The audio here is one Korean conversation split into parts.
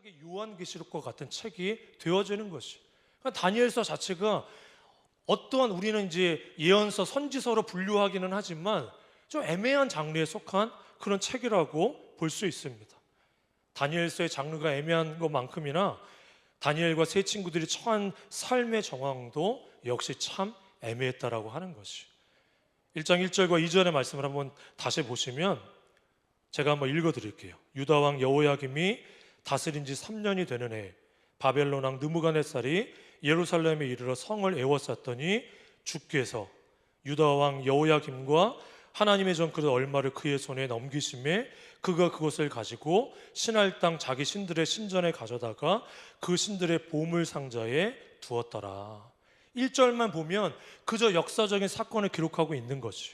신약의 요한계시록과 같은 책이 되어지는 것이. 그러니까 다니엘서 자체가 어떠한 우리는 이제 예언서, 선지서로 분류하기는 하지만 좀 애매한 장르에 속한 그런 책이라고 볼 수 있습니다. 다니엘서의 장르가 애매한 것만큼이나 다니엘과 세 친구들이 처한 삶의 정황도 역시 참 애매했다라고 하는 것이. 1장 1절과 2절의 말씀을 한번 다시 보시면 제가 한번 읽어드릴게요. 유다 왕 여호야김이 다스린 지 3년이 되는 해 바벨론 왕 느부갓네살이 예루살렘에 이르러 성을 에워쌌더니 주께서 유다 왕 여호야김과 하나님의 전 그 얼마를 그의 손에 넘기심에 그가 그것을 가지고 신할 땅 자기 신들의 신전에 가져다가 그 신들의 보물 상자에 두었더라. 1절만 보면 그저 역사적인 사건을 기록하고 있는 것이.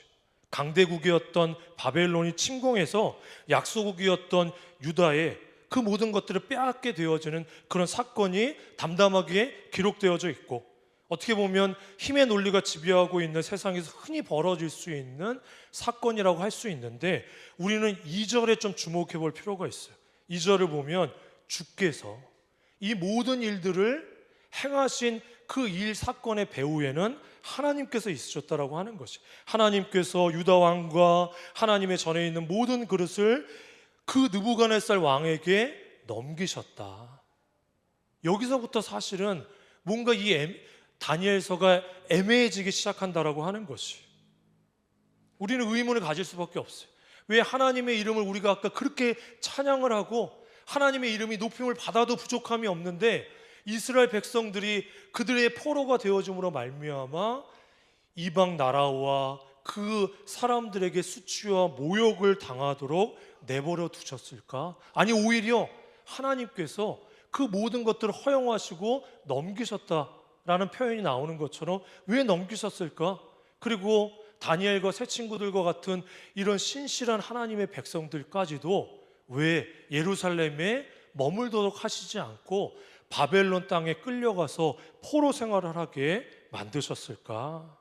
강대국이었던 바벨론이 침공해서 약소국이었던 유다에 그 모든 것들을 빼앗게 되어지는 그런 사건이 담담하게 기록되어져 있고, 어떻게 보면 힘의 논리가 지배하고 있는 세상에서 흔히 벌어질 수 있는 사건이라고 할 수 있는데, 우리는 2절에 좀 주목해 볼 필요가 있어요. 2절을 보면 주께서 이 모든 일들을 행하신 그 일 사건의 배후에는 하나님께서 있으셨다라고 하는 것이. 하나님께서 유다 왕과 하나님의 전에 있는 모든 그릇을 그 느부갓네살 왕에게 넘기셨다. 여기서부터 사실은 뭔가 이 다니엘서가 애매해지기 시작한다라고 하는 것이. 우리는 의문을 가질 수밖에 없어요. 왜 하나님의 이름을 우리가 아까 그렇게 찬양을 하고 하나님의 이름이 높임을 받아도 부족함이 없는데 이스라엘 백성들이 그들의 포로가 되어짐으로 말미암아 이방 나라와 그 사람들에게 수치와 모욕을 당하도록 내버려 두셨을까? 아니, 오히려 하나님께서 그 모든 것들을 허용하시고 넘기셨다라는 표현이 나오는 것처럼 왜 넘기셨을까? 그리고 다니엘과 새 친구들과 같은 이런 신실한 하나님의 백성들까지도 왜 예루살렘에 머물도록 하시지 않고 바벨론 땅에 끌려가서 포로 생활을 하게 만드셨을까?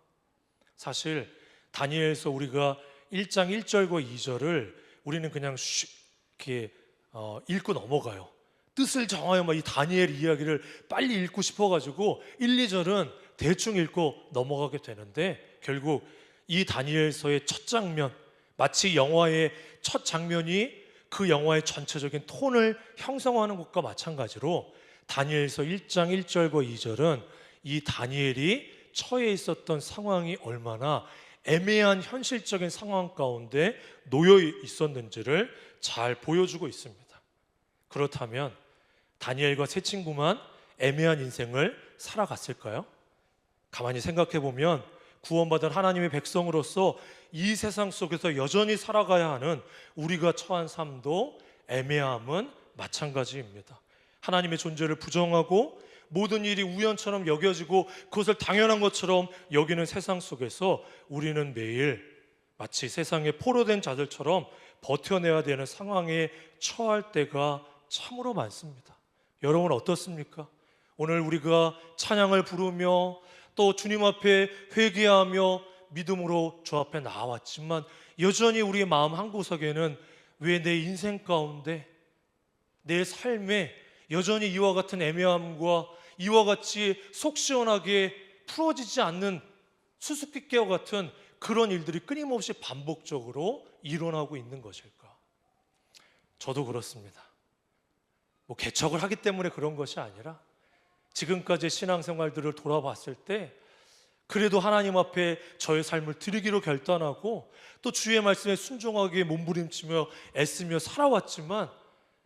사실 다니엘서 우리가 1장 1절과 2절을 우리는 그냥 이렇게 읽고 넘어가요. 뜻을 정하여 이 다니엘 이야기를 빨리 읽고 싶어가지고 1, 2절은 대충 읽고 넘어가게 되는데, 결국 이 다니엘서의 첫 장면, 마치 영화의 첫 장면이 그 영화의 전체적인 톤을 형성하는 것과 마찬가지로 다니엘서 1장 1절과 2절은 이 다니엘이 처해 있었던 상황이 얼마나 애매한 현실적인 상황 가운데 놓여 있었는지를 잘 보여주고 있습니다. 그렇다면 다니엘과 세 친구만 애매한 인생을 살아갔을까요? 가만히 생각해 보면 구원받은 하나님의 백성으로서 이 세상 속에서 여전히 살아가야 하는 우리가 처한 삶도 애매함은 마찬가지입니다. 하나님의 존재를 부정하고 모든 일이 우연처럼 여겨지고 그것을 당연한 것처럼 여기는 세상 속에서 우리는 매일 마치 세상에 포로된 자들처럼 버텨내야 되는 상황에 처할 때가 참으로 많습니다. 여러분 어떻습니까? 오늘 우리가 찬양을 부르며 또 주님 앞에 회개하며 믿음으로 주 앞에 나왔지만 여전히 우리의 마음 한구석에는 왜 내 인생 가운데 내 삶에 여전히 이와 같은 애매함과 이와 같이 속 시원하게 풀어지지 않는 수수께끼와 같은 그런 일들이 끊임없이 반복적으로 일어나고 있는 것일까? 저도 그렇습니다. 개척을 하기 때문에 그런 것이 아니라 지금까지의 신앙생활들을 돌아봤을 때 그래도 하나님 앞에 저의 삶을 드리기로 결단하고 또 주의 말씀에 순종하게 몸부림치며 애쓰며 살아왔지만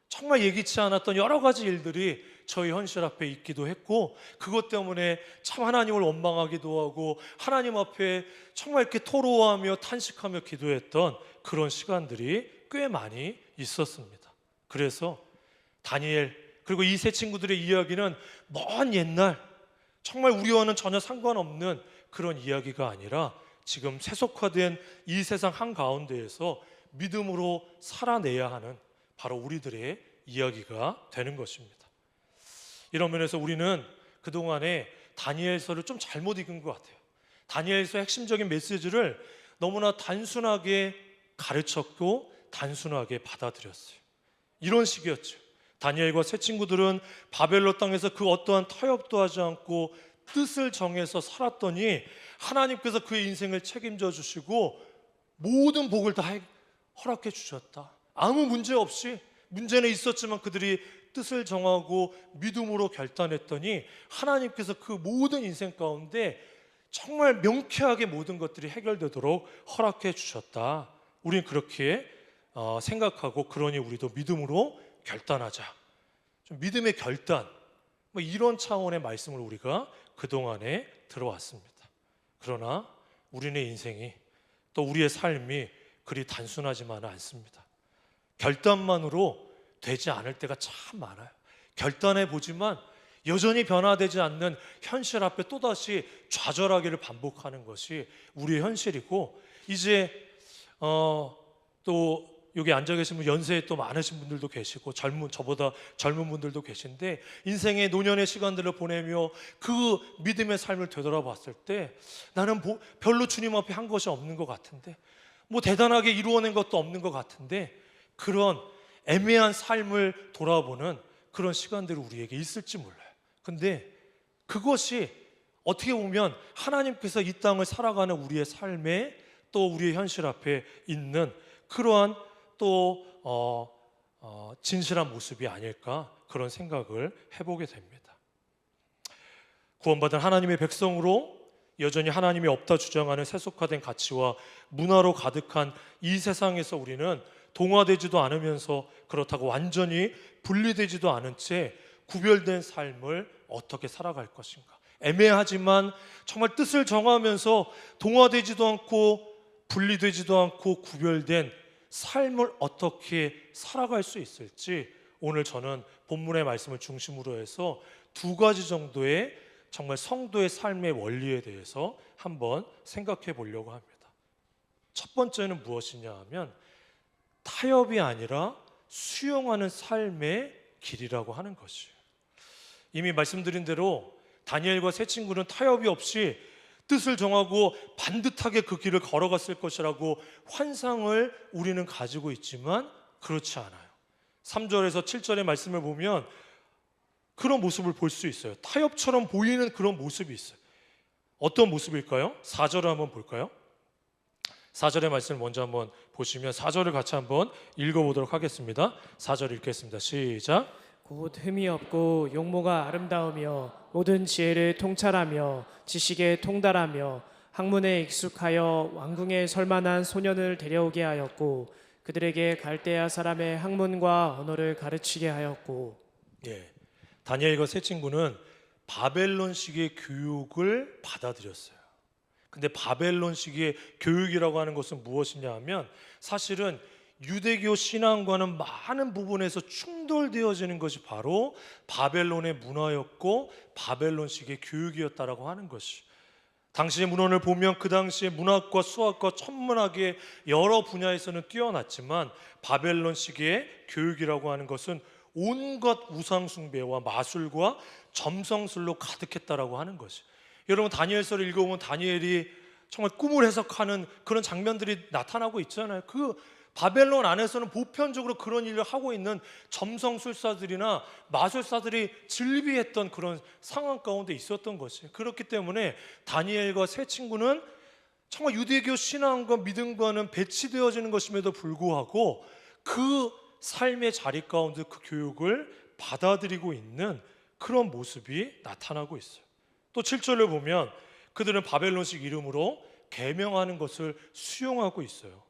정말 예기치 않았던 여러 가지 일들이 저희 현실 앞에 있기도 했고, 그것 때문에 참 하나님을 원망하기도 하고 하나님 앞에 정말 이렇게 토로하며 탄식하며 기도했던 그런 시간들이 꽤 많이 있었습니다. 그래서 다니엘 그리고 이 세 친구들의 이야기는 먼 옛날 정말 우리와는 전혀 상관없는 그런 이야기가 아니라 지금 세속화된 이 세상 한가운데에서 믿음으로 살아내야 하는 바로 우리들의 이야기가 되는 것입니다. 이런 면에서 우리는 그동안에 다니엘서를 좀 잘못 읽은 것 같아요. 다니엘서의 핵심적인 메시지를 너무나 단순하게 가르쳤고 단순하게 받아들였어요. 이런 식이었죠. 다니엘과 세 친구들은 바벨론 땅에서 그 어떠한 타협도 하지 않고 뜻을 정해서 살았더니 하나님께서 그의 인생을 책임져 주시고 모든 복을 다 허락해 주셨다. 아무 문제 없이, 문제는 있었지만 그들이 뜻을 정하고 믿음으로 결단했더니 하나님께서 그 모든 인생 가운데 정말 명쾌하게 모든 것들이 해결되도록 허락해 주셨다. 우리는 그렇게 생각하고, 그러니 우리도 믿음으로 결단하자. 좀 믿음의 결단, 뭐 이런 차원의 말씀을 우리가 그동안에 들어왔습니다. 그러나 우리의 인생이, 또 우리의 삶이 그리 단순하지만은 않습니다. 결단만으로 되지 않을 때가 참 많아요. 결단해 보지만 여전히 변화되지 않는 현실 앞에 또다시 좌절하기를 반복하는 것이 우리의 현실이고, 이제 또 여기 앉아 계신 분, 연세에 또 많으신 분들도 계시고 저보다 젊은 분들도 계신데, 인생의 노년의 시간들을 보내며 그 믿음의 삶을 되돌아봤을 때 나는 별로 주님 앞에 한 것이 없는 것 같은데, 뭐 대단하게 이루어낸 것도 없는 것 같은데, 그런 애매한 삶을 돌아보는 그런 시간들이 우리에게 있을지 몰라요. 근데 그것이 어떻게 보면 하나님께서 이 땅을 살아가는 우리의 삶에, 또 우리의 현실 앞에 있는 그러한 또 진실한 모습이 아닐까, 그런 생각을 해보게 됩니다. 구원받은 하나님의 백성으로 여전히 하나님이 없다 주장하는 세속화된 가치와 문화로 가득한 이 세상에서 우리는 동화되지도 않으면서 그렇다고 완전히 분리되지도 않은 채 구별된 삶을 어떻게 살아갈 것인가. 애매하지만 정말 뜻을 정하면서 동화되지도 않고 분리되지도 않고 구별된 삶을 어떻게 살아갈 수 있을지, 오늘 저는 본문의 말씀을 중심으로 해서 두 가지 정도의 정말 성도의 삶의 원리에 대해서 한번 생각해 보려고 합니다. 첫 번째는 무엇이냐 하면 타협이 아니라 수용하는 삶의 길이라고 하는 것이에요. 이미 말씀드린 대로 다니엘과 세 친구는 타협이 없이 뜻을 정하고 반듯하게 그 길을 걸어갔을 것이라고 환상을 우리는 가지고 있지만 그렇지 않아요. 3절에서 7절의 말씀을 보면 그런 모습을 볼 수 있어요. 타협처럼 보이는 그런 모습이 있어요. 어떤 모습일까요? 4절을 한번 볼까요? 4절의 말씀을 먼저 한번 보시면 4절을 같이 한번 읽어보도록 하겠습니다. 4절 읽겠습니다. 시작. 곧 흠이 없고 용모가 아름다우며 모든 지혜를 통찰하며 지식에 통달하며 학문에 익숙하여 왕궁에 설만한 소년을 데려오게 하였고 그들에게 갈대아 사람의 학문과 언어를 가르치게 하였고. 다니엘과 세 친구는 바벨론식의 교육을 받아들였어요. 근데 바벨론식의 교육이라고 하는 것은 무엇이냐 하면 사실은 유대교 신앙과는 많은 부분에서 충돌되어지는 것이 바로 바벨론의 문화였고 바벨론식의 교육이었다라고 하는 것이, 당시의 문헌을 보면 그 당시에 문학과 수학과 천문학의 여러 분야에서는 뛰어났지만 바벨론식의 교육이라고 하는 것은 온갖 우상 숭배와 마술과 점성술로 가득했다라고 하는 것이, 여러분 다니엘서를 읽어보면 다니엘이 정말 꿈을 해석하는 그런 장면들이 나타나고 있잖아요. 그 바벨론 안에서는 보편적으로 그런 일을 하고 있는 점성술사들이나 마술사들이 즐비했던 그런 상황 가운데 있었던 것이에요. 그렇기 때문에 다니엘과 세 친구는 정말 유대교 신앙과 믿음과는 배치되어지는 것임에도 불구하고 그 삶의 자리 가운데 그 교육을 받아들이고 있는 그런 모습이 나타나고 있어요. 또 7절을 보면 그들은 바벨론식 이름으로 계명하는 것을 수용하고 있어요.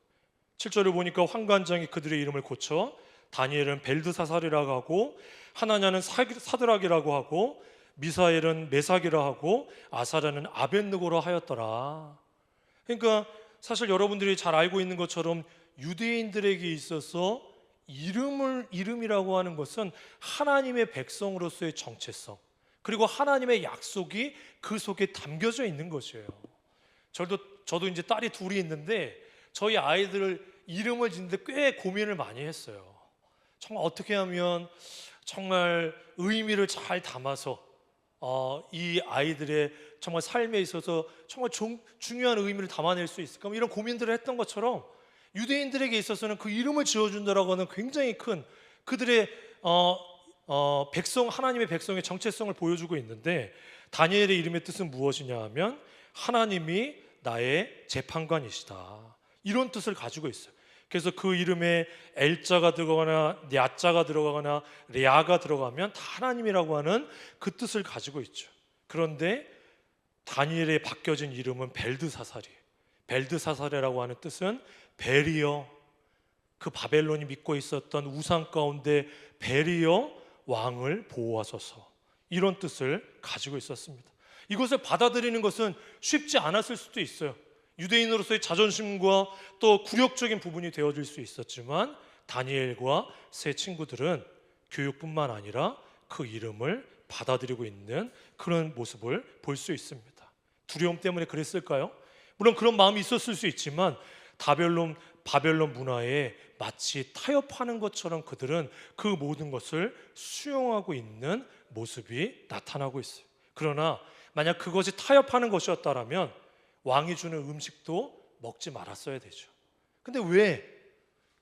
7절을 보니까 환관장이 그들의 이름을 고쳐 다니엘은 벨드사살이라고 하고 하나냐는 사드락이라고 하고 미사엘은 메삭이라 하고 아사랴는 아벳느고라 하였더라. 그러니까 사실 여러분들이 잘 알고 있는 것처럼 유대인들에게 있어서 이름이라고 하는 것은 하나님의 백성으로서의 정체성, 그리고 하나님의 약속이 그 속에 담겨져 있는 것이에요. 저도 이제 딸이 둘이 있는데 저희 아이들 이름을 짓는데 꽤 고민을 많이 했어요. 정말 어떻게 하면 정말 의미를 잘 담아서 이 아이들의 정말 삶에 있어서 정말 중요한 의미를 담아낼 수 있을까, 이런 고민들을 했던 것처럼 유대인들에게 있어서는 그 이름을 지어준다라고 하는 굉장히 큰 그들의 하나님의 백성의 정체성을 보여주고 있는데, 다니엘의 이름의 뜻은 무엇이냐 하면 하나님이 나의 재판관이시다, 이런 뜻을 가지고 있어요. 그래서 그 이름에 엘자가 들어가거나 야자가 들어가거나 레아가 들어가면 다 하나님이라고 하는 그 뜻을 가지고 있죠. 그런데 다니엘의 바뀌어진 이름은 벨드사살이에요. 벨드사살이라고 하는 뜻은 벨이여, 그 바벨론이 믿고 있었던 우상 가운데 벨이여 왕을 보호하소서, 이런 뜻을 가지고 있었습니다. 이것을 받아들이는 것은 쉽지 않았을 수도 있어요. 유대인으로서의 자존심과 또 굴욕적인 부분이 되어질 수 있었지만, 다니엘과 세 친구들은 교육뿐만 아니라 그 이름을 받아들이고 있는 그런 모습을 볼 수 있습니다. 두려움 때문에 그랬을까요? 물론 그런 마음이 있었을 수 있지만 바벨론 문화에 마치 타협하는 것처럼 그들은 그 모든 것을 수용하고 있는 모습이 나타나고 있어요. 그러나 만약 그것이 타협하는 것이었다면 왕이 주는 음식도 먹지 말았어야 되죠. 근데 왜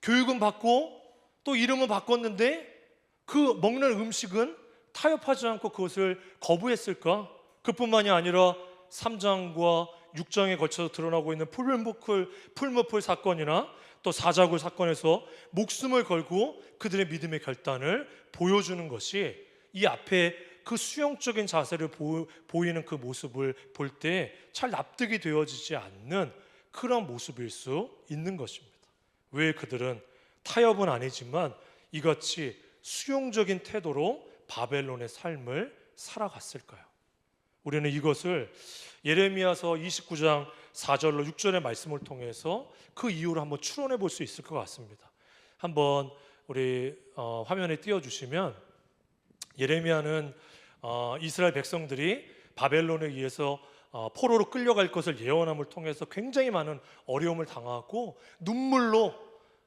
교육은 받고 또 이름은 바꿨는데 그 먹는 음식은 타협하지 않고 그것을 거부했을까? 그뿐만이 아니라 3장과 6장에 걸쳐서 드러나고 있는 풀무풀 사건이나 또 사자굴 사건에서 목숨을 걸고 그들의 믿음의 결단을 보여주는 것이, 이 앞에 그 수용적인 자세를 보이는 그 모습을 볼 때 잘 납득이 되어지지 않는 그런 모습일 수 있는 것입니다. 왜 그들은 타협은 아니지만 이같이 수용적인 태도로 바벨론의 삶을 살아갔을까요? 우리는 이것을 예레미야서 29장 4절로 6절의 말씀을 통해서 그 이유를 한번 추론해 볼 수 있을 것 같습니다. 한번 우리 화면에 띄워주시면, 예레미야는 이스라엘 백성들이 바벨론에 의해서 포로로 끌려갈 것을 예언함을 통해서 굉장히 많은 어려움을 당하고 눈물로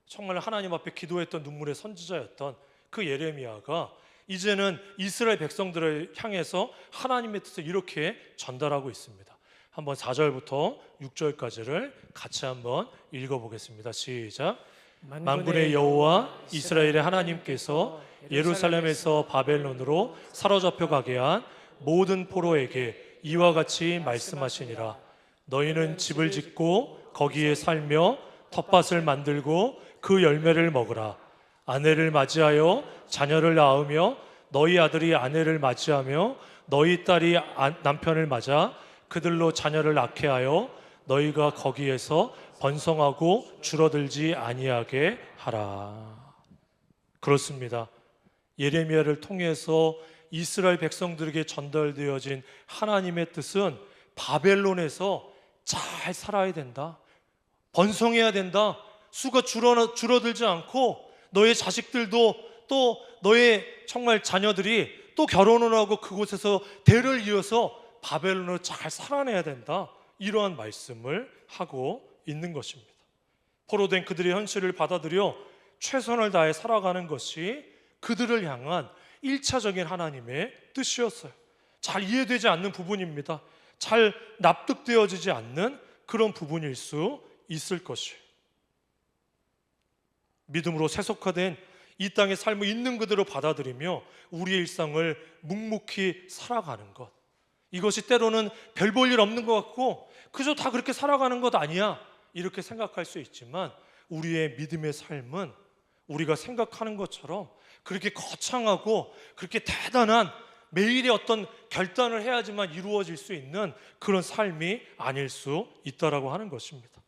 정말 하나님 앞에 기도했던 눈물의 선지자였던 그 예레미야가 이제는 이스라엘 백성들을 향해서 하나님의 뜻을 이렇게 전달하고 있습니다. 한번 4절부터 6절까지를 같이 한번 읽어보겠습니다. 시작. 만군의 여호와 이스라엘의 하나님께서 예루살렘에서 바벨론으로 사로잡혀 가게 한 모든 포로에게 이와 같이 말씀하시니라. 너희는 집을 짓고 거기에 살며 텃밭을 만들고 그 열매를 먹으라. 아내를 맞이하여 자녀를 낳으며 너희 아들이 아내를 맞이하며 너희 딸이 남편을 맞아 그들로 자녀를 낳게 하여 너희가 거기에서 번성하고 줄어들지 아니하게 하라. 그렇습니다. 예레미야를 통해서 이스라엘 백성들에게 전달되어진 하나님의 뜻은 바벨론에서 잘 살아야 된다, 번성해야 된다, 수가 줄어들지 않고 너의 자식들도 또 너의 정말 자녀들이 또 결혼을 하고 그곳에서 대를 이어서 바벨론을 잘 살아내야 된다, 이러한 말씀을 하고 있는 것입니다. 포로된 그들의 현실을 받아들여 최선을 다해 살아가는 것이 그들을 향한 1차적인 하나님의 뜻이었어요. 잘 이해되지 않는 부분입니다. 잘 납득되어지지 않는 그런 부분일 수 있을 것이에요. 믿음으로 세속화된 이 땅의 삶을 있는 그대로 받아들이며 우리의 일상을 묵묵히 살아가는 것, 이것이 때로는 별 볼 일 없는 것 같고 그저 다 그렇게 살아가는 것 아니야, 이렇게 생각할 수 있지만 우리의 믿음의 삶은 우리가 생각하는 것처럼 그렇게 거창하고 그렇게 대단한 매일의 어떤 결단을 해야지만 이루어질 수 있는 그런 삶이 아닐 수 있다라고 하는 것입니다.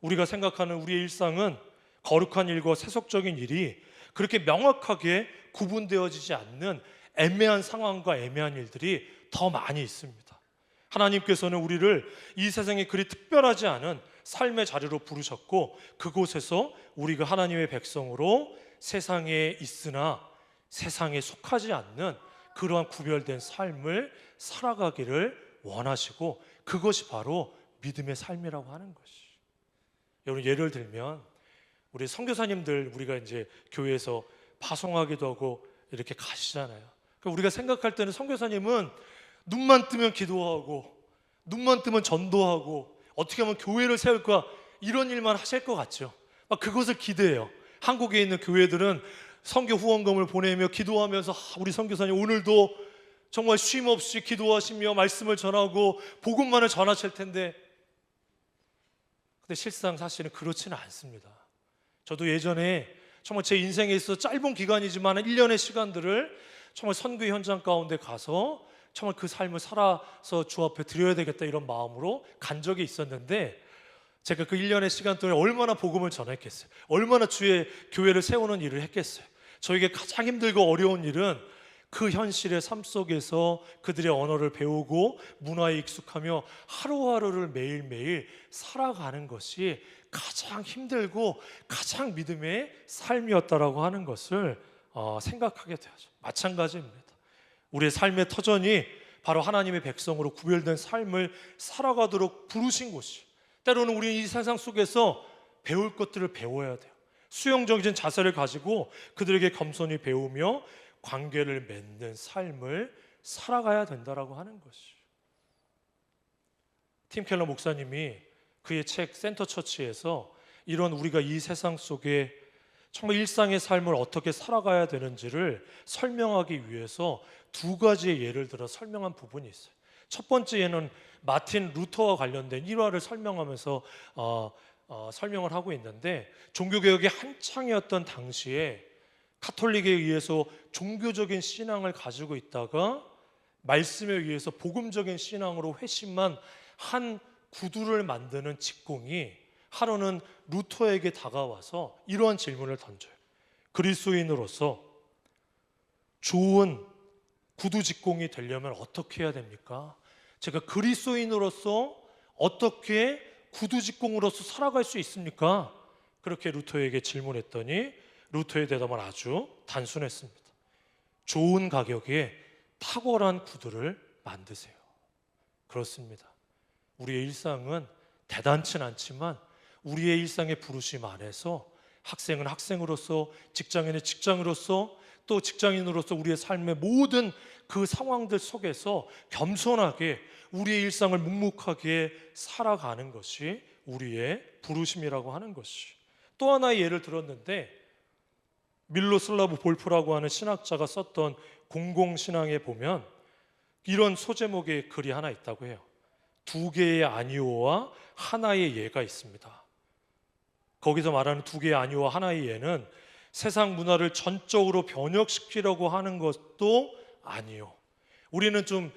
우리가 생각하는 우리의 일상은 거룩한 일과 세속적인 일이 그렇게 명확하게 구분되어지지 않는 애매한 상황과 애매한 일들이 더 많이 있습니다. 하나님께서는 우리를 이 세상에 그리 특별하지 않은 삶의 자리로 부르셨고 그곳에서 우리가 하나님의 백성으로 세상에 있으나 세상에 속하지 않는 그러한 구별된 삶을 살아가기를 원하시고 그것이 바로 믿음의 삶이라고 하는 것이. 여러분, 예를 들면 우리 선교사님들, 우리가 이제 교회에서 파송하기도 하고 이렇게 가시잖아요. 우리가 생각할 때는 선교사님은 눈만 뜨면 기도하고 눈만 뜨면 전도하고 어떻게 하면 교회를 세울까, 이런 일만 하실 것 같죠. 막 그것을 기대해요. 한국에 있는 교회들은 선교 후원금을 보내며 기도하면서 우리 선교사님 오늘도 정말 쉼 없이 기도하시며 말씀을 전하고 복음만을 전하실 텐데, 근데 실상 사실은 그렇지는 않습니다. 저도 예전에 정말 제 인생에 있어 짧은 기간이지만 1년의 시간들을 정말 선교 현장 가운데 가서 정말 그 삶을 살아서 주 앞에 드려야 되겠다 이런 마음으로 간 적이 있었는데, 제가 그 1년의 시간 동안에 얼마나 복음을 전했겠어요. 얼마나 주의 교회를 세우는 일을 했겠어요. 저에게 가장 힘들고 어려운 일은 그 현실의 삶 속에서 그들의 언어를 배우고 문화에 익숙하며 하루하루를 매일매일 살아가는 것이 가장 힘들고 가장 믿음의 삶이었다라고 하는 것을 생각하게 되죠. 마찬가지입니다. 우리의 삶의 터전이 바로 하나님의 백성으로 구별된 삶을 살아가도록 부르신 곳이, 때로는 우리는 이 세상 속에서 배울 것들을 배워야 돼요. 수용적인 자세를 가지고 그들에게 겸손히 배우며 관계를 맺는 삶을 살아가야 된다라고 하는 것이죠. 팀 켈러 목사님이 그의 책 센터 처치에서 이런 우리가 이 세상 속에 정말 일상의 삶을 어떻게 살아가야 되는지를 설명하기 위해서 두 가지의 예를 들어 설명한 부분이 있어요. 첫 번째 예는 마틴 루터와 관련된 일화를 설명하면서 설명을 하고 있는데, 종교개혁이 한창이었던 당시에 카톨릭에 의해서 종교적인 신앙을 가지고 있다가 말씀에 의해서 복음적인 신앙으로 회심한 한 구두를 만드는 직공이 하루는 루터에게 다가와서 이러한 질문을 던져요. 그리스도인으로서 좋은 구두 직공이 되려면 어떻게 해야 됩니까? 제가 그리스도인으로서 어떻게 구두 직공으로서 살아갈 수 있습니까? 그렇게 루터에게 질문했더니 루터의 대답은 아주 단순했습니다. 좋은 가격에 탁월한 구두를 만드세요. 그렇습니다. 우리의 일상은 대단치 않지만 우리의 일상의 부르심 안에서 학생은 학생으로서, 직장인은 직장으로서, 또 직장인으로서 우리의 삶의 모든 그 상황들 속에서 겸손하게 우리의 일상을 묵묵하게 살아가는 것이 우리의 부르심이라고 하는 것이. 또 하나의 예를 들었는데, 밀로슬라브 볼프라고 하는 신학자가 썼던 공공신앙에 보면 이런 소제목의 글이 하나 있다고 해요. 두 개의 아니오와 하나의 예가 있습니다. 거기서 말하는 두 개의 아니오와 하나의 예는 세상 문화를 전적으로 변혁시키려고 하는 것도 아니요. 우리는 좀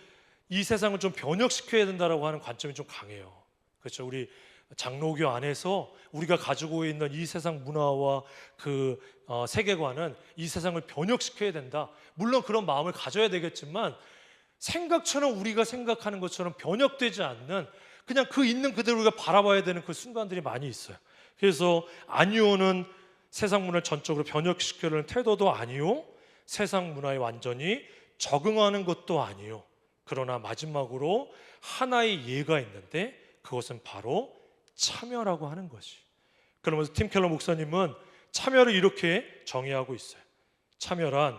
이 세상을 좀 변혁시켜야 된다라고 하는 관점이 좀 강해요. 그렇죠? 우리 장로교 안에서 우리가 가지고 있는 이 세상 문화와 그 세계관은 이 세상을 변혁시켜야 된다. 물론 그런 마음을 가져야 되겠지만 생각처럼 우리가 생각하는 것처럼 변혁되지 않는, 그냥 그 있는 그대로 우리가 바라봐야 되는 그 순간들이 많이 있어요. 그래서 아니오는 세상 문화를 전적으로 변혁시키려는 태도도 아니요, 세상 문화에 완전히 적응하는 것도 아니요. 그러나 마지막으로 하나의 예가 있는데 그것은 바로 참여라고 하는 것이. 그러면서 팀 켈러 목사님은 참여를 이렇게 정의하고 있어요. 참여란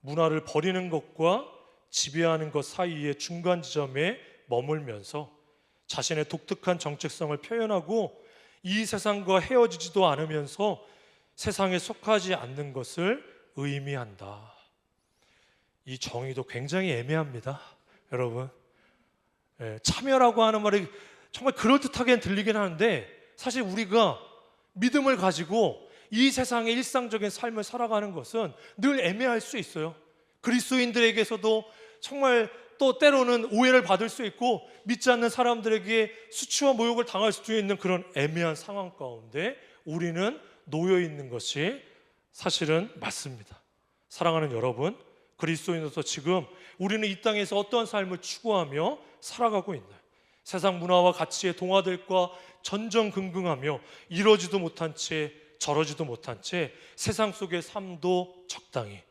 문화를 버리는 것과 지배하는 것 사이의 중간 지점에 머물면서 자신의 독특한 정체성을 표현하고 이 세상과 헤어지지도 않으면서 세상에 속하지 않는 것을 의미한다. 이 정의도 굉장히 애매합니다, 여러분. 참여라고 하는 말이 정말 그럴듯하게 들리긴 하는데, 사실 우리가 믿음을 가지고 이 세상의 일상적인 삶을 살아가는 것은 늘 애매할 수 있어요. 그리스도인들에게서도 정말 또 때로는 오해를 받을 수 있고 믿지 않는 사람들에게 수치와 모욕을 당할 수도 있는 그런 애매한 상황 가운데 우리는 놓여 있는 것이 사실은 맞습니다. 사랑하는 여러분, 그리스도인으로서 지금 우리는 이 땅에서 어떠한 삶을 추구하며 살아가고 있나요? 세상 문화와 가치의 동화들과 전전긍긍하며 이러지도 못한 채 저러지도 못한 채 세상 속의 삶도 적당히,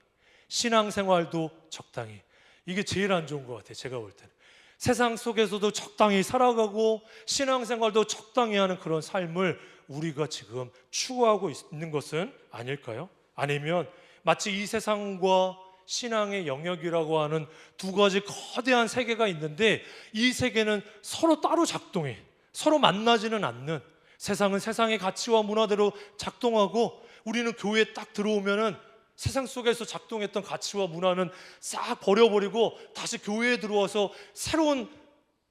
신앙생활도 적당히, 이게 제일 안 좋은 것 같아요. 제가 볼 때는 세상 속에서도 적당히 살아가고 신앙생활도 적당히 하는 그런 삶을 우리가 지금 추구하고 있는 것은 아닐까요? 아니면 마치 이 세상과 신앙의 영역이라고 하는 두 가지 거대한 세계가 있는데 이 세계는 서로 따로 작동해, 서로 만나지는 않는, 세상은 세상의 가치와 문화대로 작동하고 우리는 교회에 딱 들어오면은 세상 속에서 작동했던 가치와 문화는 싹 버려버리고 다시 교회에 들어와서 새로운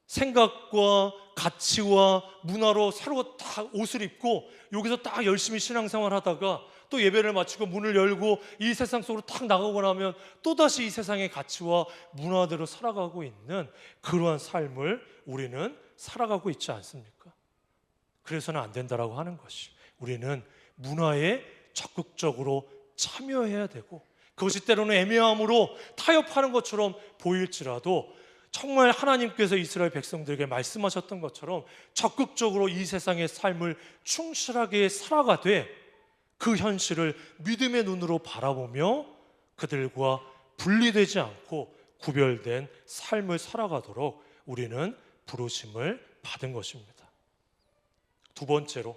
생각과 가치와 문화로 새로 다 옷을 입고 여기서 딱 열심히 신앙생활 하다가 또 예배를 마치고 문을 열고 이 세상 속으로 탁 나가고 나면 또다시 이 세상의 가치와 문화대로 살아가고 있는 그러한 삶을 우리는 살아가고 있지 않습니까? 그래서는 안 된다라고 하는 것이, 우리는 문화에 적극적으로 참여해야 되고, 그것이 때로는 애매함으로 타협하는 것처럼 보일지라도 정말 하나님께서 이스라엘 백성들에게 말씀하셨던 것처럼 적극적으로 이 세상의 삶을 충실하게 살아가되 그 현실을 믿음의 눈으로 바라보며 그들과 분리되지 않고 구별된 삶을 살아가도록 우리는 부르심을 받은 것입니다. 두 번째로,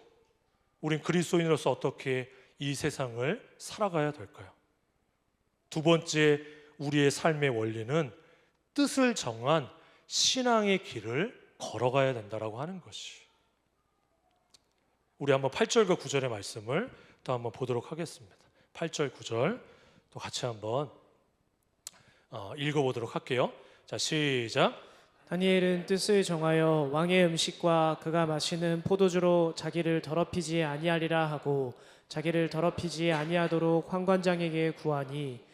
우린 그리스도인으로서 어떻게 이 세상을 살아가야 될까요? 두 번째 우리의 삶의 원리는 뜻을 정한 신앙의 길을 걸어가야 된다라고 하는 것이. 우리 한번 8절과 9절의 말씀을 또 한번 보도록 하겠습니다. 8절 9절 또 같이 한번 읽어보도록 할게요. 자, 시작. 다니엘은 뜻을 정하여 왕의 음식과 그가 마시는 포도주로 자기를 더럽히지 아니하리라 하고 자기를 더럽히지 아니하도록 환관장에게 구하니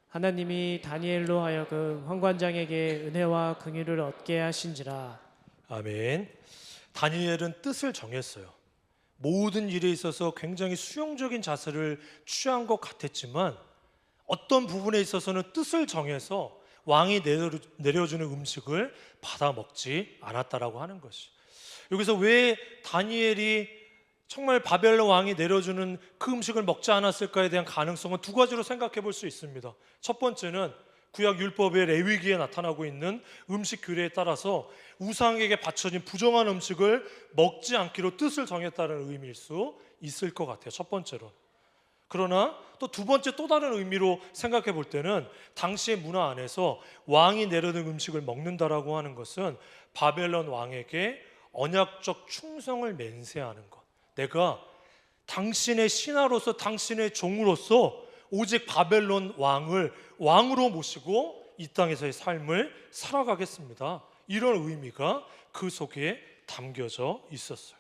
하나님이 다니엘로 하여금 환관장에게 은혜와 긍휼을 얻게 하신지라. 아멘. 다니엘은 뜻을 정했어요. 모든 일에 있어서 굉장히 수용적인 자세를 취한 것 같았지만 어떤 부분에 있어서는 뜻을 정해서 왕이 내려주는 음식을 받아 먹지 않았다라고 하는 것이. 여기서 왜 다니엘이 정말 바벨론 왕이 내려주는 그 음식을 먹지 않았을까에 대한 가능성은 두 가지로 생각해 볼 수 있습니다. 첫 번째는 구약 율법의 레위기에 나타나고 있는 음식 규례에 따라서 우상에게 바쳐진 부정한 음식을 먹지 않기로 뜻을 정했다는 의미일 수 있을 것 같아요. 첫 번째로. 그러나 또 두 번째 또 다른 의미로 생각해 볼 때는 당시의 문화 안에서 왕이 내려는 음식을 먹는다라고 하는 것은 바벨론 왕에게 언약적 충성을 맹세하는 것. 내가 당신의 신하로서 당신의 종으로서 오직 바벨론 왕을 왕으로 모시고 이 땅에서의 삶을 살아가겠습니다. 이런 의미가 그 속에 담겨져 있었어요.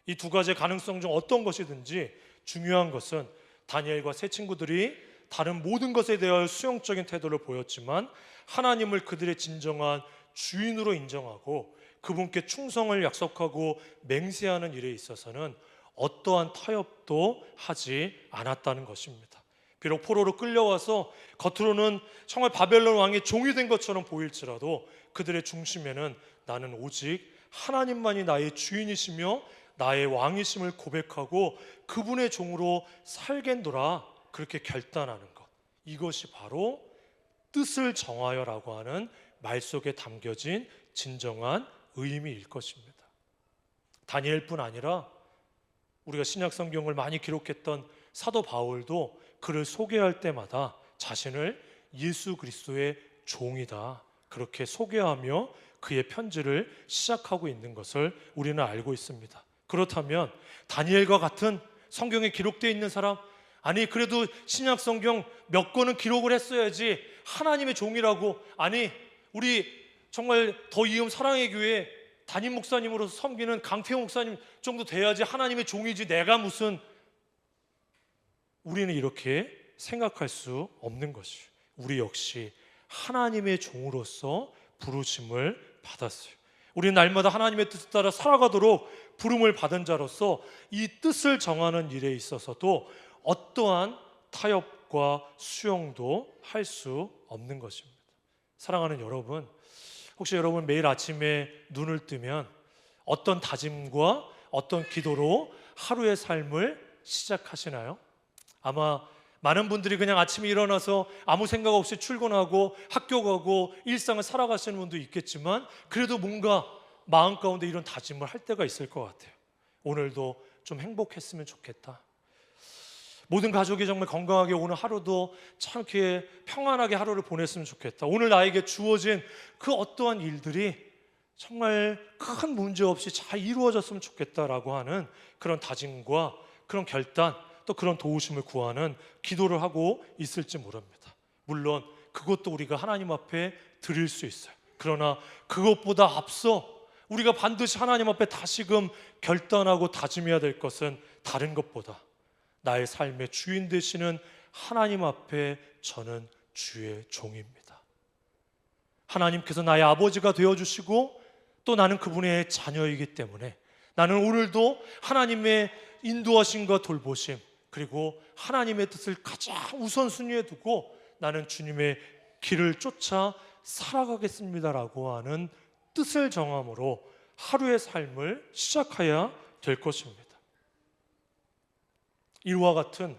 이 두 가지의 가능성 중 어떤 것이든지 중요한 것은 다니엘과 세 친구들이 다른 모든 것에 대하여 수용적인 태도를 보였지만 하나님을 그들의 진정한 주인으로 인정하고 그분께 충성을 약속하고 맹세하는 일에 있어서는 어떠한 타협도 하지 않았다는 것입니다. 비록 포로로 끌려와서 겉으로는 정말 바벨론 왕의 종이 된 것처럼 보일지라도 그들의 중심에는 나는 오직 하나님만이 나의 주인이시며 나의 왕이심을 고백하고 그분의 종으로 살겠노라, 그렇게 결단하는 것, 이것이 바로 뜻을 정하여라고 하는 말 속에 담겨진 진정한 의미일 것입니다. 다니엘뿐 아니라 우리가 신약 성경을 많이 기록했던 사도 바울도 그를 소개할 때마다 자신을 예수 그리스도의 종이다, 그렇게 소개하며 그의 편지를 시작하고 있는 것을 우리는 알고 있습니다. 그렇다면 다니엘과 같은 성경에 기록되어 있는 사람, 아니 그래도 신약 성경 몇 권은 기록을 했어야지 하나님의 종이라고, 아니 우리 정말 더 이음 사랑의 교회 담임 목사님으로서 섬기는 강태호 목사님 정도 돼야지 하나님의 종이지 내가 무슨, 우리는 이렇게 생각할 수 없는 것이에요. 우리 역시 하나님의 종으로서 부르심을 받았어요. 우리는 날마다 하나님의 뜻에 따라 살아가도록 부름을 받은 자로서 이 뜻을 정하는 일에 있어서도 어떠한 타협과 수용도 할 수 없는 것입니다. 사랑하는 여러분, 혹시 여러분 매일 아침에 눈을 뜨면 어떤 다짐과 어떤 기도로 하루의 삶을 시작하시나요? 아마 많은 분들이 그냥 아침에 일어나서 아무 생각 없이 출근하고 학교 가고 일상을 살아가시는 분도 있겠지만 그래도 뭔가 마음 가운데 이런 다짐을 할 때가 있을 것 같아요. 오늘도 좀 행복했으면 좋겠다. 모든 가족이 정말 건강하게 오늘 하루도 참 이렇게 평안하게 하루를 보냈으면 좋겠다. 오늘 나에게 주어진 그 어떠한 일들이 정말 큰 문제 없이 잘 이루어졌으면 좋겠다라고 하는 그런 다짐과 그런 결단, 또 그런 도우심을 구하는 기도를 하고 있을지 모릅니다. 물론 그것도 우리가 하나님 앞에 드릴 수 있어요. 그러나 그것보다 앞서 우리가 반드시 하나님 앞에 다시금 결단하고 다짐해야 될 것은 다른 것보다 나의 삶의 주인 되시는 하나님 앞에 저는 주의 종입니다. 하나님께서 나의 아버지가 되어주시고 또 나는 그분의 자녀이기 때문에 나는 오늘도 하나님의 인도하심과 돌보심 그리고 하나님의 뜻을 가장 우선순위에 두고 나는 주님의 길을 쫓아 살아가겠습니다라고 하는 뜻을 정함으로 하루의 삶을 시작해야 될 것입니다. 이와 같은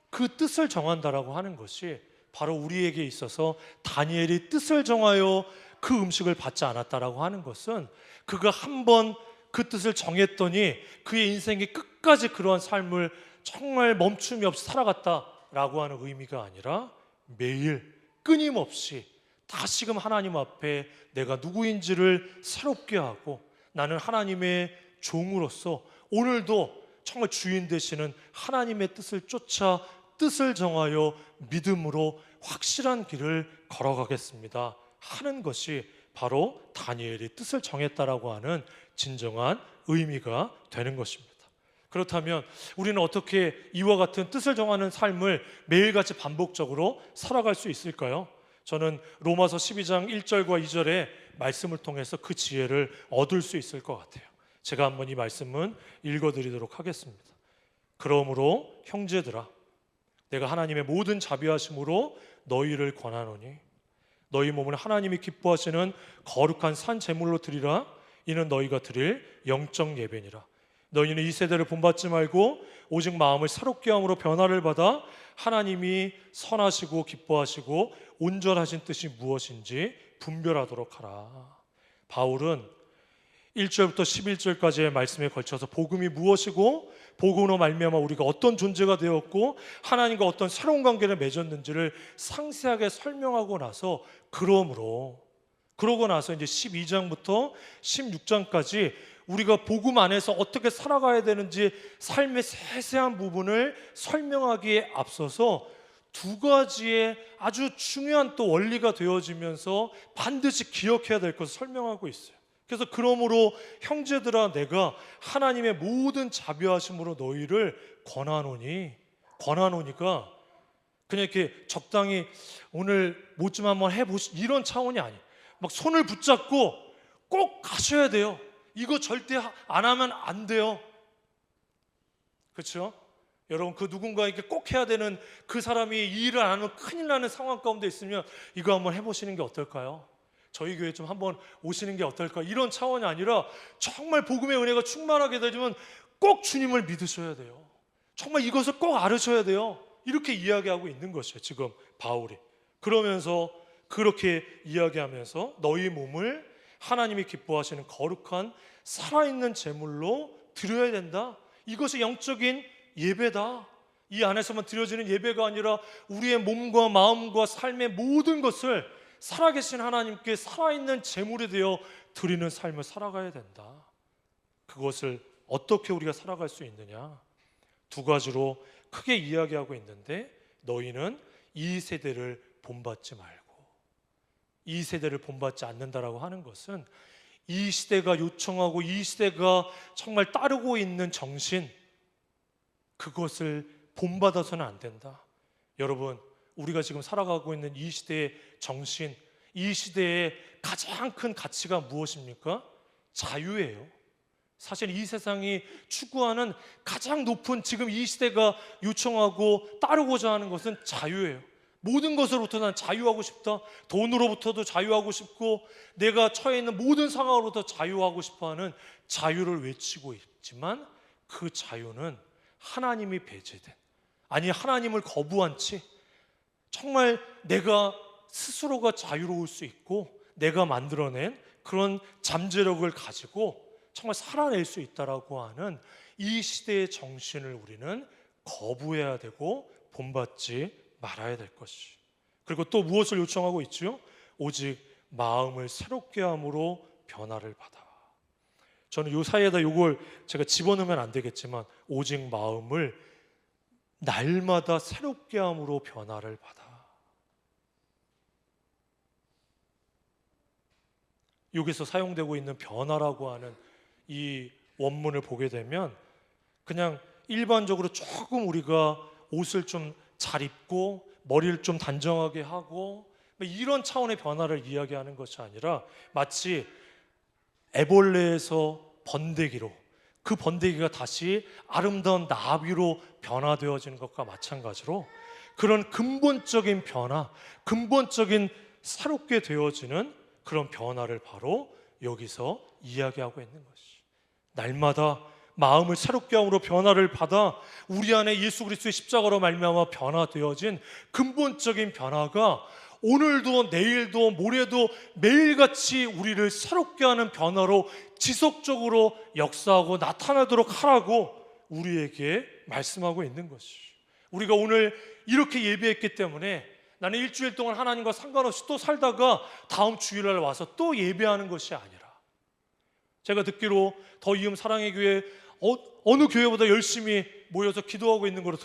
그 뜻을 정한다라고 하는 것이 바로 우리에게 있어서 다니엘이 뜻을 정하여 그 음식을 받지 않았다라고 하는 것은 그가 한번 그 뜻을 정했더니 그의 인생이 끝까지 그러한 삶을 정말 멈춤이 없이 살아갔다라고 하는 의미가 아니라 매일 끊임없이 다시금 하나님 앞에 내가 누구인지를 새롭게 하고 나는 하나님의 종으로서 오늘도 정말 주인 되시는 하나님의 뜻을 쫓아 뜻을 정하여 믿음으로 확실한 길을 걸어가겠습니다 하는 것이 바로 다니엘이 뜻을 정했다라고 하는 진정한 의미가 되는 것입니다. 그렇다면 우리는 어떻게 이와 같은 뜻을 정하는 삶을 매일같이 반복적으로 살아갈 수 있을까요? 저는 로마서 12장 1절과 2절의 말씀을 통해서 그 지혜를 얻을 수 있을 것 같아요. 제가 한번 이 말씀은 읽어드리도록 하겠습니다. 그러므로 형제들아 내가 하나님의 모든 자비하심으로 너희를 권하노니 너희 몸을 하나님이 기뻐하시는 거룩한 산 제물로 드리라. 이는 너희가 드릴 영적 예배니라. 너희는 이 세대를 본받지 말고 오직 마음을 새롭게 함으로 변화를 받아 하나님이 선하시고 기뻐하시고 온전하신 뜻이 무엇인지 분별하도록 하라. 바울은 1절부터 11절까지의 말씀에 걸쳐서 복음이 무엇이고 복음으로 말미암아 우리가 어떤 존재가 되었고 하나님과 어떤 새로운 관계를 맺었는지를 상세하게 설명하고 나서 그러고 나서 이제 12장부터 16장까지 우리가 복음 안에서 어떻게 살아가야 되는지 삶의 세세한 부분을 설명하기에 앞서서 두 가지의 아주 중요한 또 원리가 되어지면서 반드시 기억해야 될 것을 설명하고 있어요. 그래서 그러므로 형제들아 내가 하나님의 모든 자비하심으로 너희를 권하노니가 그냥 이렇게 적당히 오늘 뭐 좀 한번 해보시 이런 차원이 아니에요. 막 손을 붙잡고 꼭 가셔야 돼요. 이거 절대 안 하면 안 돼요. 그렇죠? 여러분 그 누군가에게 꼭 해야 되는 그 사람이 이 일을 안 하면 큰일 나는 상황 가운데 있으면 이거 한번 해보시는 게 어떨까요? 저희 교회 좀 한번 오시는 게 어떨까? 이런 차원이 아니라 정말 복음의 은혜가 충만하게 되면 꼭 주님을 믿으셔야 돼요. 정말 이것을 꼭 알으셔야 돼요. 이렇게 이야기하고 있는 것이에요. 지금 바울이. 그러면서 그렇게 이야기하면서 너희 몸을 하나님이 기뻐하시는 거룩한 살아있는 제물로 드려야 된다. 이것이 영적인 예배다. 이 안에서만 드려지는 예배가 아니라 우리의 몸과 마음과 삶의 모든 것을 살아계신 하나님께 살아있는 제물이 되어 드리는 삶을 살아가야 된다. 그것을 어떻게 우리가 살아갈 수 있느냐? 두 가지로 크게 이야기하고 있는데 너희는 이 세대를 본받지 말고 이 세대를 본받지 않는다라고 하는 것은 이 시대가 요청하고 이 시대가 정말 따르고 있는 정신 그것을 본받아서는 안 된다. 여러분 우리가 지금 살아가고 있는 이 시대의 정신 이 시대의 가장 큰 가치가 무엇입니까? 자유예요. 사실 이 세상이 추구하는 가장 높은 지금 이 시대가 요청하고 따르고자 하는 것은 자유예요. 모든 것으로부터 난 자유하고 싶다. 돈으로부터도 자유하고 싶고 내가 처해 있는 모든 상황으로부터 자유하고 싶어하는 자유를 외치고 있지만 그 자유는 하나님이 배제된 아니 하나님을 거부한 채 정말 내가 스스로가 자유로울 수 있고 내가 만들어낸 그런 잠재력을 가지고 정말 살아낼 수 있다라고 하는 이 시대의 정신을 우리는 거부해야 되고 본받지 말아야 될 것이. 그리고 또 무엇을 요청하고 있죠? 오직 마음을 새롭게 함으로 변화를 받아. 저는 요 사이에다 요걸 제가 집어넣으면 안 되겠지만 오직 마음을 날마다 새롭게 함으로 변화를 받아. 여기서 사용되고 있는 변화라고 하는 이 원문을 보게 되면 그냥 일반적으로 조금 우리가 옷을 좀 잘 입고 머리를 좀 단정하게 하고 이런 차원의 변화를 이야기하는 것이 아니라 마치 애벌레에서 번데기로, 그 번데기가 다시 아름다운 나비로 변화되어지는 것과 마찬가지로 그런 근본적인 변화, 근본적인 새롭게 되어지는 그런 변화를 바로 여기서 이야기하고 있는 것이, 날마다 마음을 새롭게 함으로 변화를 받아 우리 안에 예수 그리스도의 십자가로 말미암아 변화되어진 근본적인 변화가 오늘도 내일도 모레도 매일같이 우리를 새롭게 하는 변화로 지속적으로 역사하고 나타나도록 하라고 우리에게 말씀하고 있는 것이, 우리가 오늘 이렇게 예배했기 때문에 나는 일주일 동안 하나님과 상관없이 또 살다가 다음 주일날 와서 또 예배하는 것이 아니라, 제가 듣기로 더 이음 사랑의 교회 어느 교회보다 열심히 모여서 기도하고 있는 걸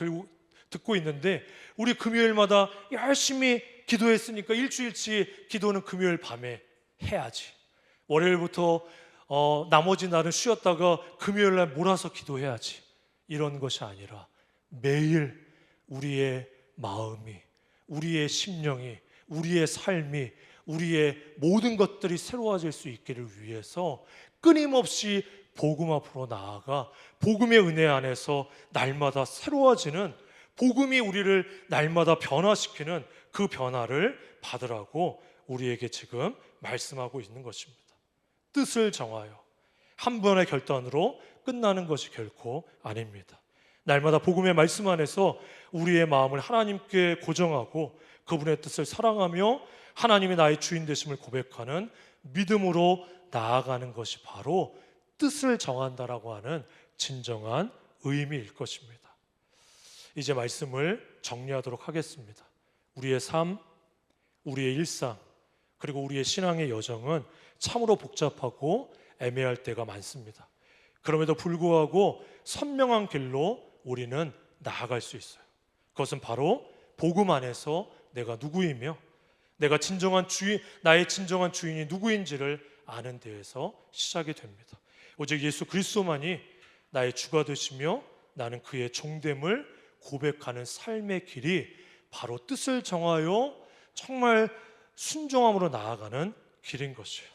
듣고 있는데, 우리 금요일마다 열심히 기도했으니까 일주일치 기도는 금요일 밤에 해야지, 월요일부터 나머지 날은 쉬었다가 금요일날 몰아서 기도해야지, 이런 것이 아니라 매일 우리의 마음이, 우리의 심령이, 우리의 삶이, 우리의 모든 것들이 새로워질 수 있기를 위해서 끊임없이 복음 앞으로 나아가 복음의 은혜 안에서 날마다 새로워지는, 복음이 우리를 날마다 변화시키는 그 변화를 받으라고 우리에게 지금 말씀하고 있는 것입니다. 뜻을 정하여 한 번의 결단으로 끝나는 것이 결코 아닙니다. 날마다 복음의 말씀 안에서 우리의 마음을 하나님께 고정하고 그분의 뜻을 사랑하며 하나님이 나의 주인 되심을 고백하는 믿음으로 나아가는 것이 바로 뜻을 정한다라고 하는 진정한 의미일 것입니다. 이제 말씀을 정리하도록 하겠습니다. 우리의 삶, 우리의 일상, 그리고 우리의 신앙의 여정은 참으로 복잡하고 애매할 때가 많습니다. 그럼에도 불구하고 선명한 길로 우리는 나아갈 수 있어요. 그것은 바로 복음 안에서 내가 누구이며 내가 진정한 주인, 나의 진정한 주인이 누구인지를 아는 데에서 시작이 됩니다. 오직 예수 그리스도만이 나의 주가 되시며 나는 그의 종됨을 고백하는 삶의 길이 바로 뜻을 정하여 정말 순종함으로 나아가는 길인 것이에요.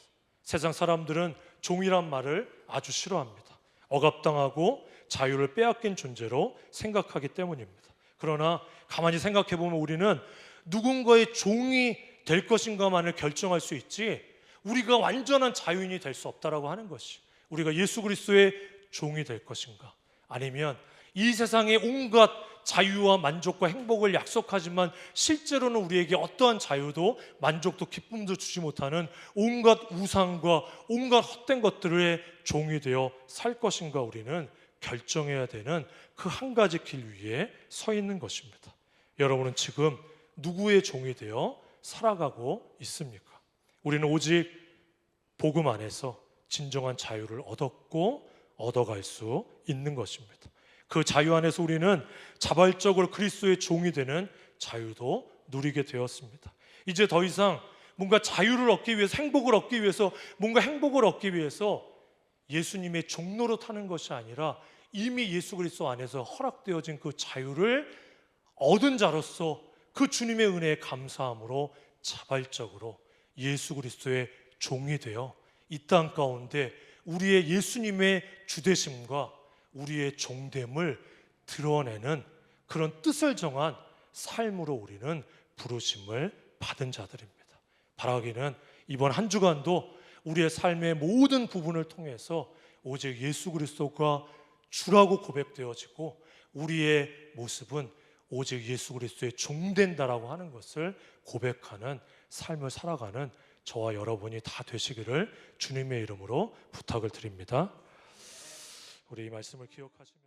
세상 사람들은 종이란 말을 아주 싫어합니다. 억압당하고 자유를 빼앗긴 존재로 생각하기 때문입니다. 그러나 가만히 생각해 보면 우리는 누군가의 종이 될 것인가만을 결정할 수 있지 우리가 완전한 자유인이 될 수 없다라고 하는 것이, 우리가 예수 그리스도의 종이 될 것인가, 아니면 이 세상의 온갖 자유와 만족과 행복을 약속하지만 실제로는 우리에게 어떠한 자유도 만족도 기쁨도 주지 못하는 온갖 우상과 온갖 헛된 것들의 종이 되어 살 것인가, 우리는 결정해야 되는 그 한 가지 길 위에 서 있는 것입니다. 여러분은 지금 누구의 종이 되어 살아가고 있습니까? 우리는 오직 복음 안에서 진정한 자유를 얻었고 얻어갈 수 있는 것입니다. 그 자유 안에서 우리는 자발적으로 그리스도의 종이 되는 자유도 누리게 되었습니다. 이제 더 이상 뭔가 자유를 얻기 위해서, 행복을 얻기 위해서, 뭔가 행복을 얻기 위해서 예수님의 종로로 타는 것이 아니라 이미 예수 그리스도 안에서 허락되어진 그 자유를 얻은 자로서 그 주님의 은혜에 감사함으로 자발적으로 예수 그리스도의 종이 되어 이 땅 가운데 우리의 예수님의 주되심과 우리의 종됨을 드러내는 그런 뜻을 정한 삶으로 우리는 부르심을 받은 자들입니다. 바라기는 이번 한 주간도 우리의 삶의 모든 부분을 통해서 오직 예수 그리스도가 주라고 고백되어지고 우리의 모습은 오직 예수 그리스도의 종된다라고 하는 것을 고백하는 삶을 살아가는 저와 여러분이 다 되시기를 주님의 이름으로 부탁을 드립니다. 우리 이 말씀을 기억하시면